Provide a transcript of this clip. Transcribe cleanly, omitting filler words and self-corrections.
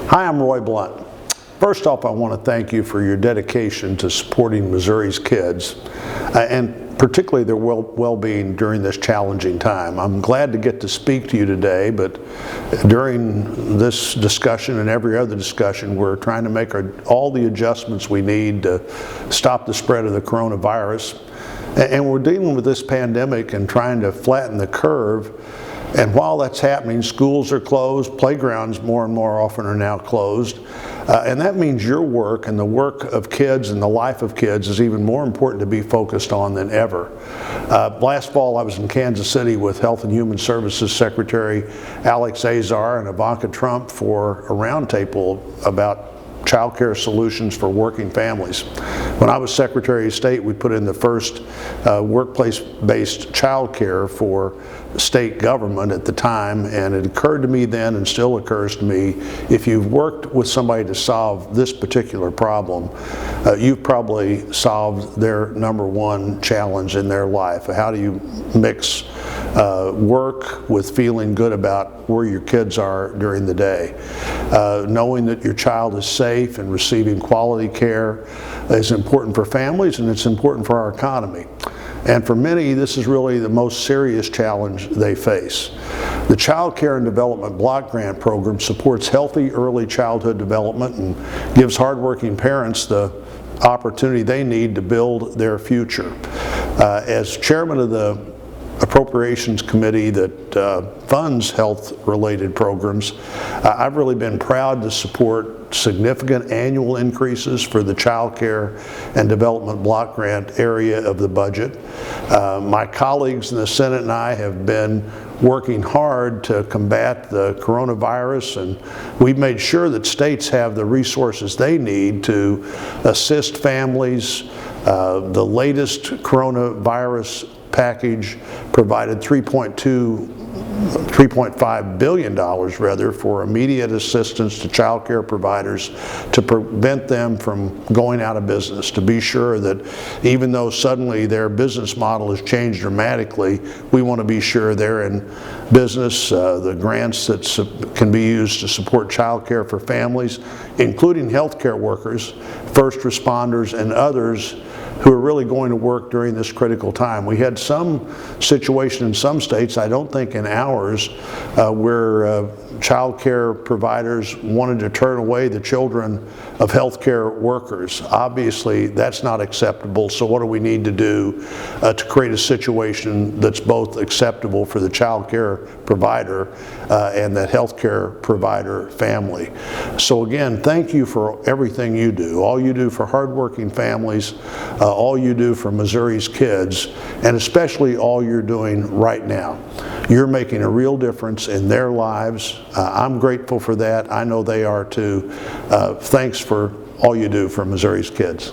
Hi, I'm Roy Blunt. First off, I want to thank you for your dedication to supporting Missouri's kids and particularly their well-being during this challenging time. I'm glad to get to speak to you today, but during this discussion and every other discussion, we're trying to make all the adjustments we need to stop the spread of the coronavirus. And we're dealing with this pandemic and trying to flatten the curve. And while that's happening, schools are closed, playgrounds more and more often are now closed. And that means your work and the work of kids and the life of kids is even more important to be focused on than ever. Last fall I was in Kansas City with Health and Human Services Secretary Alex Azar and Ivanka Trump for a roundtable about child care solutions for working families. When I was Secretary of State, we put in the first workplace-based child care for state government at the time, and it occurred to me then and still occurs to me, if you've worked with somebody to solve this particular problem, you've probably solved their number one challenge in their life. How do you mix work with feeling good about where your kids are during the day? Knowing that your child is safe and receiving quality care is important for families, and it's important for our economy. And for many, this is really the most serious challenge they face. The Child Care and Development Block Grant Program supports healthy early childhood development and gives hardworking parents the opportunity they need to build their future. As chairman of the Appropriations Committee that funds health-related programs, I've really been proud to support significant annual increases for the Child Care and Development Block Grant area of the budget. My colleagues in the Senate and I have been working hard to combat the coronavirus, and we've made sure that states have the resources they need to assist families. The latest coronavirus package provided $3.5 billion rather for immediate assistance to child care providers to prevent them from going out of business, to be sure that even though suddenly their business model has changed dramatically, we want to be sure they're in business. The grants that can be used to support child care for families, including healthcare workers, first responders, and others who are really going to work during this critical time. We had some situation in some states, I don't think in ours, where child care providers wanted to turn away the children of healthcare workers. Obviously, that's not acceptable, so what do we need to do to create a situation that's both acceptable for the child care provider and that healthcare provider family? So again, thank you for everything you do, all you do for hardworking families, all you do for Missouri's kids, and especially all you're doing right now. You're making a real difference in their lives. I'm grateful for that. I know they are too. Thanks for all you do for Missouri's kids.